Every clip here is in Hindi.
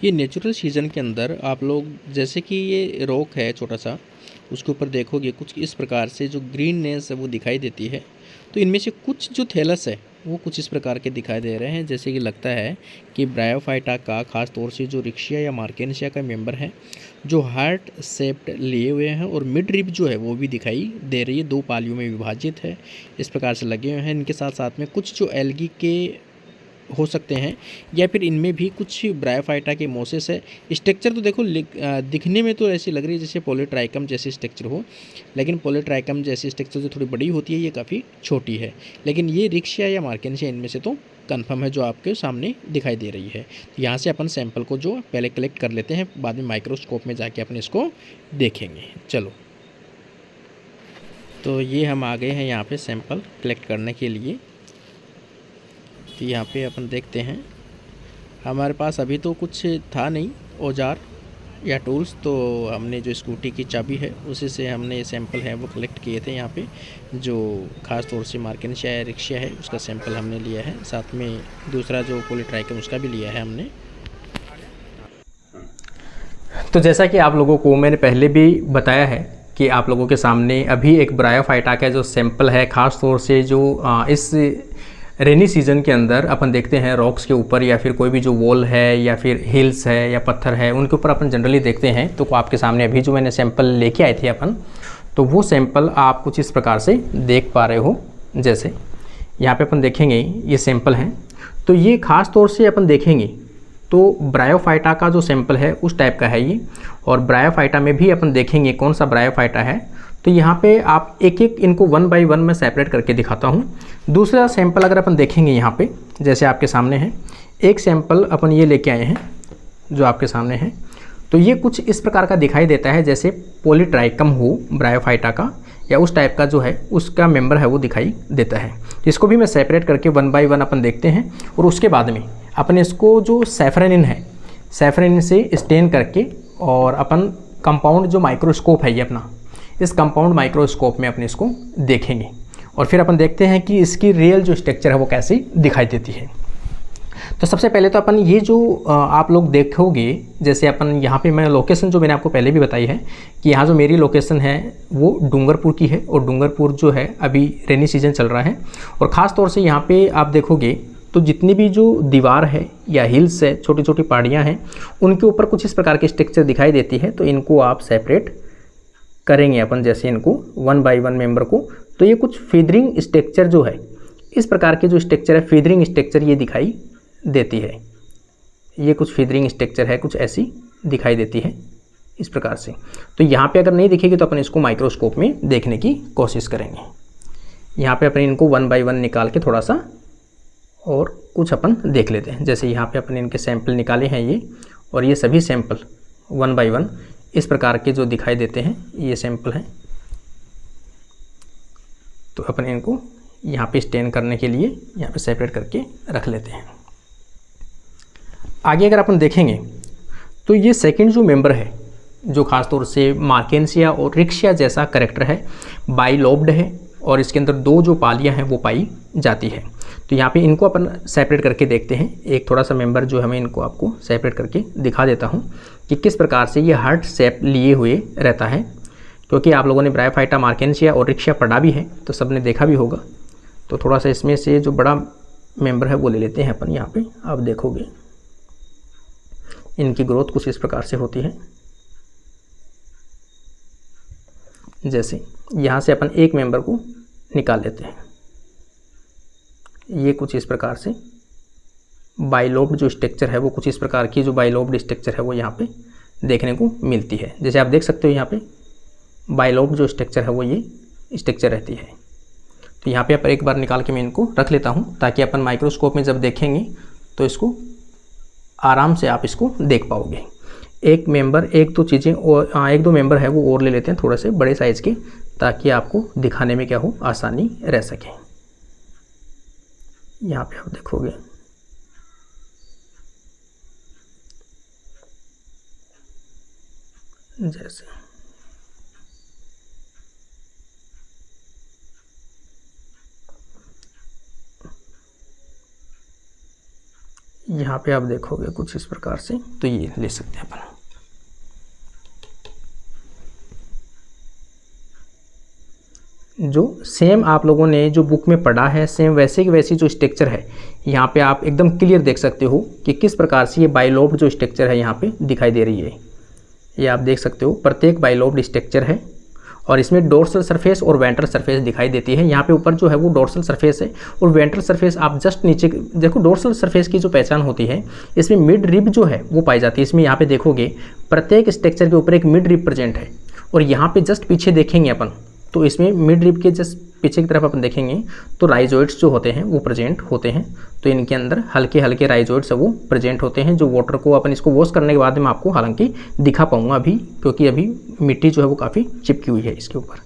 ये नेचुरल सीज़न के अंदर आप लोग जैसे कि ये रॉक है छोटा सा, उसके ऊपर देखोगे कुछ इस प्रकार से जो ग्रीननेस है वो दिखाई देती है। तो इनमें से कुछ जो थैलस है वो कुछ इस प्रकार के दिखाई दे रहे हैं, जैसे कि लगता है कि ब्रायोफाइटा का खास तौर से जो रिक्शिया या मार्केनिशिया का मेंबर है, जो हार्ट शेप्ड लिए हुए हैं और मिड रिब जो है वो भी दिखाई दे रही है, दो पालियों में विभाजित है, इस प्रकार से लगे हुए हैं। इनके साथ साथ में कुछ जो एल्गी के हो सकते हैं या फिर इनमें भी कुछ ब्रायोफाइटा के मोसेस है। स्ट्रक्चर तो देखो दिखने में तो ऐसी लग रही है जैसे पॉलीट्राइकम जैसी स्ट्रक्चर हो, लेकिन पॉलीट्राइकम जैसी स्ट्रक्चर जो थोड़ी बड़ी होती है ये काफ़ी छोटी है। लेकिन ये रिक्शिया या मार्केनिशिया इनमें से तो कंफर्म है जो आपके सामने दिखाई दे रही है। तो यहाँ से अपन सैंपल को जो पहले कलेक्ट कर लेते हैं, बाद में माइक्रोस्कोप में जाके अपन इसको देखेंगे। चलो, तो ये हम आ गए हैं यहाँ पे सैंपल कलेक्ट करने के लिए। तो यहाँ पे अपन देखते हैं, हमारे पास अभी तो कुछ था नहीं औजार या टूल्स, तो हमने जो स्कूटी की चाबी है उसी से हमने सैंपल है वो कलेक्ट किए थे। यहाँ पे जो ख़ास तौर से मार्केनिशिया या रिक्शिया है उसका सैंपल हमने लिया है, साथ में दूसरा जो पॉलीट्राइकम उसका भी लिया है हमने। तो जैसा कि आप लोगों को मैंने पहले भी बताया है कि आप लोगों के सामने अभी एक ब्रायोफाइटा का जो सैंपल है, ख़ास तौर से जो इस रेनी सीज़न के अंदर अपन देखते हैं रॉक्स के ऊपर या फिर कोई भी जो वॉल है या फिर हिल्स है या पत्थर है उनके ऊपर अपन जनरली देखते हैं। तो आपके सामने अभी जो मैंने सैंपल लेके आए थे अपन, तो वो सैंपल आप कुछ इस प्रकार से देख पा रहे हो। जैसे यहाँ पे अपन देखेंगे ये सैंपल हैं, तो ये ख़ास तौर से अपन देखेंगे तो ब्रायोफाइटा का जो सैंपल है उस टाइप का है ये। और ब्रायोफाइटा में भी अपन देखेंगे कौन सा ब्रायोफाइटा है। तो यहाँ पे आप एक एक इनको वन बाय वन मैं सेपरेट करके दिखाता हूँ। दूसरा सैंपल अगर अपन देखेंगे यहाँ पे जैसे आपके सामने है, एक सैंपल अपन ये लेके आए हैं जो आपके सामने है। तो ये कुछ इस प्रकार का दिखाई देता है जैसे पॉलीट्राइकम हो ब्रायोफाइटा का, या उस टाइप का जो है उसका मेंबर है वो दिखाई देता है। इसको भी मैं सेपरेट करके वन बाय वन अपन देखते हैं। और उसके बाद में अपन इसको जो सैफरनिन है, सैफरनिन से स्टेन करके और अपन कंपाउंड जो माइक्रोस्कोप है ये अपना, इस कंपाउंड माइक्रोस्कोप में अपन इसको देखेंगे और फिर अपन देखते हैं कि इसकी रियल जो स्ट्रक्चर है वो कैसी दिखाई देती है। तो सबसे पहले तो अपन ये जो आप लोग देखोगे, जैसे अपन यहाँ पे मैं लोकेशन जो मैंने आपको पहले भी बताई है कि यहाँ जो मेरी लोकेशन है वो डूंगरपुर की है। और डूंगरपुर जो है अभी रेनी सीजन चल रहा है और ख़ास तौर से यहाँ पे आप देखोगे तो जितनी भी जो दीवार है या हिल्स है, छोटी छोटी पहाड़ियाँ हैं, उनके ऊपर कुछ इस प्रकार की स्ट्रक्चर दिखाई देती है। तो इनको आप सेपरेट करेंगे अपन, जैसे इनको वन बाय वन मेंबर को। तो ये कुछ फीदरिंग स्ट्रक्चर जो है, इस प्रकार के जो स्ट्रक्चर है फीदरिंग स्ट्रक्चर ये दिखाई देती है। ये कुछ फीदरिंग स्ट्रक्चर है, कुछ ऐसी दिखाई देती है इस प्रकार से। तो यहाँ पे अगर नहीं दिखेगी तो अपन इसको माइक्रोस्कोप में देखने की कोशिश करेंगे। यहाँ पे अपन इनको वन बाय वन निकाल के थोड़ा सा और कुछ अपन देख लेते हैं। जैसे यहाँ पे अपन इनके सैंपल निकाले हैं ये, और ये सभी सैंपल वन बाय वन इस प्रकार के जो दिखाई देते हैं ये सैंपल हैं। तो अपन इनको यहाँ पे स्टेन करने के लिए यहाँ पे सेपरेट करके रख लेते हैं। आगे अगर अपन देखेंगे तो ये सेकंड जो मेंबर है, जो खास तौर से मार्केनिशिया और रिक्शिया जैसा करेक्टर है, बाइलोब्ड है और इसके अंदर दो जो पालियाँ हैं वो पाई जाती है। तो यहाँ पे इनको अपन सेपरेट करके देखते हैं। एक थोड़ा सा मेंबर जो है मैं इनको आपको सेपरेट करके दिखा देता हूँ कि किस प्रकार से ये हार्ट शेप लिए हुए रहता है, क्योंकि आप लोगों ने ब्रायोफाइटा, मार्केनिशिया और रिक्शिया पढ़ा भी है तो सबने देखा भी होगा। तो थोड़ा सा इसमें से जो बड़ा मेंबर है वो ले लेते हैं अपन। यहाँ पे आप देखोगे इनकी ग्रोथ कुछ इस प्रकार से होती है। जैसे यहाँ से अपन एक मेंबर को निकाल लेते हैं, ये कुछ इस प्रकार से बाइलोब्ड जो स्ट्रक्चर है वो कुछ इस प्रकार की जो बाइलोब्ड स्ट्रक्चर है वो यहाँ पे देखने को मिलती है। जैसे आप देख सकते हो यहाँ पे बाइलोब्ड जो स्ट्रक्चर है वो ये स्ट्रक्चर रहती है। तो यहाँ पे आप एक बार निकाल के मैं इनको रख लेता हूँ ताकि अपन माइक्रोस्कोप में जब देखेंगे तो इसको आराम से आप इसको देख पाओगे। एक मेंबर, एक दो चीज़ें और एक दो मेंबर है वो और ले लेते हैं थोड़े से बड़े साइज़ के, ताकि आपको दिखाने में क्या हो आसानी रह सके। यहाँ पे आप देखोगे जैसे यहाँ पे आप देखोगे कुछ इस प्रकार से, तो ये ले सकते हैं अपन। जो सेम आप लोगों ने जो बुक में पढ़ा है, सेम वैसे की वैसी जो स्ट्रक्चर है, यहाँ पे आप एकदम क्लियर देख सकते हो कि किस प्रकार से ये बाइलोब्ड जो स्ट्रक्चर है यहाँ पे दिखाई दे रही है। ये आप देख सकते हो प्रत्येक बाइलोब्ड स्ट्रक्चर है, और इसमें डोर्सल सरफेस और वेंट्रल सरफेस दिखाई देती है। यहाँ पे ऊपर जो है वो डोर्सल सरफेस है, और वेंट्रल सरफेस आप जस्ट नीचे देखो। डोर्सल सरफेस की जो पहचान होती है, इसमें मिड रिब जो है वो पाई जाती है। इसमें यहाँ पे देखोगे प्रत्येक स्ट्रक्चर के ऊपर एक मिड रिब प्रेजेंट है, और यहाँ पे जस्ट पीछे देखेंगे अपन तो इसमें मिड रिब के जस्ट पीछे की तरफ अपन देखेंगे तो राइजोइड्स जो होते हैं वो प्रेजेंट होते हैं। तो इनके अंदर हल्के हल्के राइजोइड्स वो प्रेजेंट होते हैं, जो वाटर को अपन इसको वॉश करने के बाद मैं आपको हालांकि दिखा पाऊंगा अभी, क्योंकि अभी मिट्टी जो है वो काफ़ी चिपकी हुई है इसके ऊपर।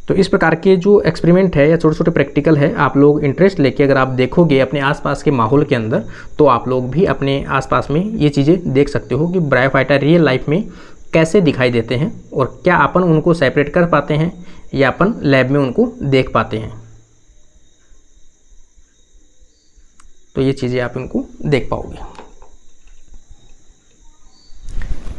तो इस प्रकार के जो एक्सपेरिमेंट है या छोटे छोटे प्रैक्टिकल है, आप लोग इंटरेस्ट लेके अगर आप देखोगे अपने आसपास के माहौल के अंदर, तो आप लोग भी अपने आसपास में ये चीज़ें देख सकते हो कि ब्रायोफाइटा रियल लाइफ में कैसे दिखाई देते हैं, और क्या अपन उनको सेपरेट कर पाते हैं या अपन लैब में उनको देख पाते हैं। तो ये चीज़ें आप इनको देख पाओगे।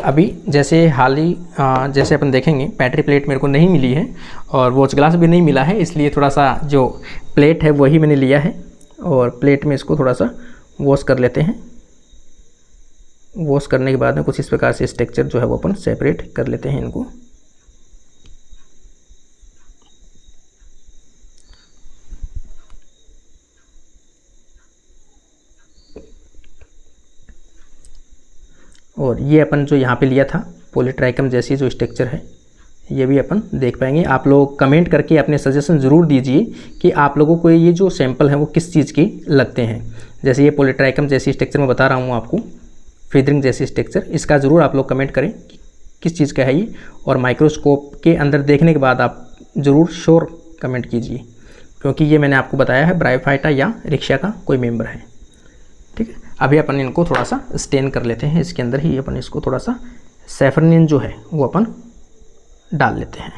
अभी जैसे हाल ही जैसे अपन देखेंगे बैटरी प्लेट मेरे को नहीं मिली है, और वॉच ग्लास भी नहीं मिला है, इसलिए थोड़ा सा जो प्लेट है वही मैंने लिया है, और प्लेट में इसको थोड़ा सा वॉश कर लेते हैं। वॉश करने के बाद में कुछ इस प्रकार से स्ट्रक्चर जो है वो अपन सेपरेट कर लेते हैं इनको। और ये अपन जो यहाँ पे लिया था पॉलीट्राइकम जैसी जो स्ट्रक्चर है, ये भी अपन देख पाएंगे। आप लोग कमेंट करके अपने सजेशन ज़रूर दीजिए कि आप लोगों को ये जो सैंपल हैं वो किस चीज़ के लगते हैं। जैसे ये पॉलीट्राइकम जैसी स्ट्रक्चर मैं बता रहा हूँ आपको, फीदरिंग जैसी स्ट्रक्चर, इसका ज़रूर आप लोग कमेंट करें कि किस चीज़ का है ये, और माइक्रोस्कोप के अंदर देखने के बाद आप ज़रूर श्योर कमेंट कीजिए, क्योंकि ये मैंने आपको बताया है ब्रायोफाइटा या रिक्शा का कोई मेंबर है। ठीक है, अभी अपन इनको थोड़ा सा स्टेन कर लेते हैं। इसके अंदर ही अपन इसको थोड़ा सा सैफरनिन जो है वो अपन डाल लेते हैं।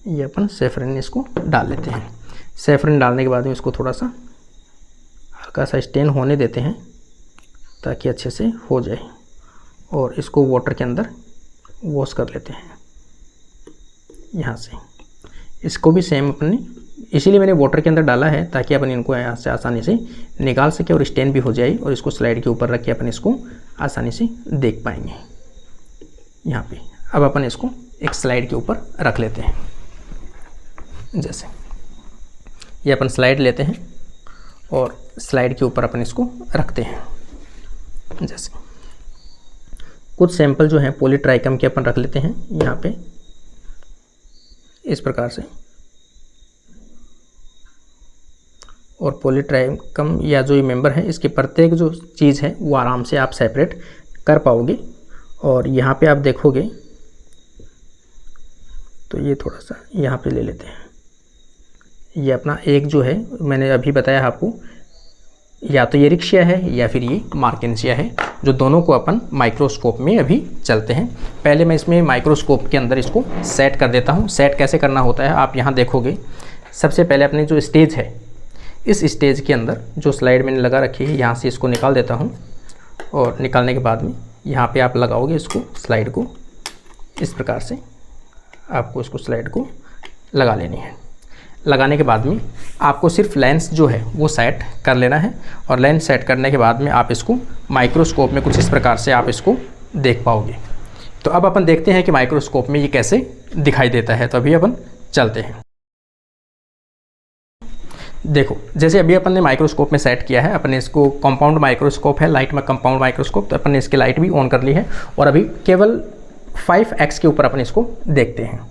ये अपन सैफरन इसको डाल लेते हैं। सैफरन डालने के बाद में इसको थोड़ा सा हल्का सा स्टेन होने देते हैं ताकि अच्छे से हो जाए, और इसको वाटर के अंदर वॉश कर लेते हैं यहाँ से। इसको भी सेम अपने, इसीलिए मैंने वाटर के अंदर डाला है ताकि अपन इनको यहाँ से आसानी से निकाल सके और स्टेन भी हो जाए, और इसको स्लाइड के ऊपर रख के अपन इसको आसानी से देख पाएंगे यहाँ पे। अब अपन इसको एक स्लाइड के ऊपर रख लेते हैं। जैसे ये अपन स्लाइड लेते हैं और स्लाइड के ऊपर अपन इसको रखते हैं। जैसे कुछ सैंपल जो हैं पॉलीट्राइकम के अपन रख लेते हैं यहाँ पे इस प्रकार से, और पॉलीट्राइकम या जो ये मेंबर है इसके प्रत्येक जो चीज़ है वो आराम से आप सेपरेट कर पाओगे। और यहाँ पे आप देखोगे तो ये थोड़ा सा यहाँ पे ले लेते हैं। ये अपना एक जो है मैंने अभी बताया आपको, या तो ये रिक्शिया है या फिर ये मार्केंसिया है, जो दोनों को अपन माइक्रोस्कोप में अभी चलते हैं। पहले मैं इसमें माइक्रोस्कोप के अंदर इसको सेट कर देता हूँ। सेट कैसे करना होता है आप यहाँ देखोगे। सबसे पहले अपनी जो स्टेज है, इस स्टेज के अंदर जो स्लाइड मैंने लगा रखी है यहाँ से इसको निकाल देता हूँ, और निकालने के बाद में यहाँ पे आप लगाओगे इसको स्लाइड को इस प्रकार से। आपको इसको स्लाइड को लगा लेनी है। लगाने के बाद में आपको सिर्फ लेंस जो है वो सेट कर लेना है, और लेंस सेट करने के बाद में आप इसको माइक्रोस्कोप में कुछ इस प्रकार से आप इसको देख पाओगे। तो अब अपन देखते हैं कि माइक्रोस्कोप में ये कैसे दिखाई देता है। तो अभी अपन चलते हैं। देखो जैसे अभी अपन ने माइक्रोस्कोप में सेट किया है, अपन ने इसको कंपाउंड माइक्रोस्कोप है, लाइट में कंपाउंड माइक्रोस्कोप, तो अपन ने इसकी लाइट भी ऑन कर ली है, और अभी केवल 5x के ऊपर अपन इसको देखते हैं।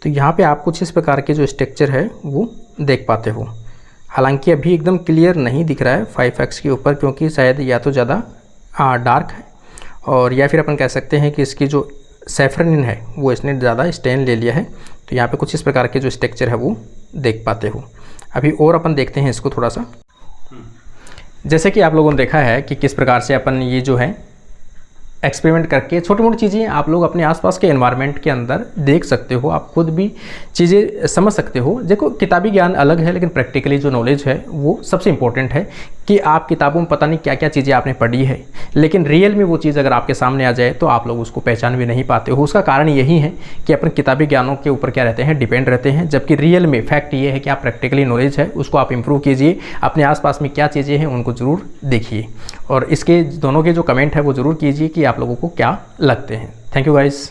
तो यहाँ पे आप कुछ इस प्रकार के जो स्ट्रक्चर है वो देख पाते हो। हालांकि अभी एकदम क्लियर नहीं दिख रहा है 5x के ऊपर, क्योंकि शायद या तो ज़्यादा डार्क है और या फिर अपन कह सकते हैं कि इसकी जो सैफरन है वो इसने ज़्यादा स्टेन ले लिया है। तो यहाँ पे कुछ इस प्रकार के जो स्ट्रक्चर है वो देख पाते हो। अभी और अपन देखते हैं इसको थोड़ा सा। जैसे कि आप लोगों ने देखा है कि किस प्रकार से अपन ये जो है एक्सपेरिमेंट करके छोटी मोटी चीज़ें आप लोग अपने आसपास के एनवायरनमेंट के अंदर देख सकते हो, आप खुद भी चीज़ें समझ सकते हो। देखो, किताबी ज्ञान अलग है, लेकिन प्रैक्टिकली जो नॉलेज है वो सबसे इंपॉर्टेंट है कि आप किताबों में पता नहीं क्या क्या चीज़ें आपने पढ़ी है, लेकिन रियल में वो चीज़ अगर आपके सामने आ जाए तो आप लोग उसको पहचान भी नहीं पाते हो। उसका कारण यही है कि अपन किताबी ज्ञानों के ऊपर क्या रहते हैं, डिपेंड रहते हैं, जबकि रियल में फैक्ट ये है कि आप प्रैक्टिकली नॉलेज है उसको आप इंप्रूव कीजिए, अपने आसपास में क्या चीज़ें हैं उनको ज़रूर देखिए और इसके दोनों के जो कमेंट है वो ज़रूर कीजिए कि आप लोगों को क्या लगते हैं। Thank you guys.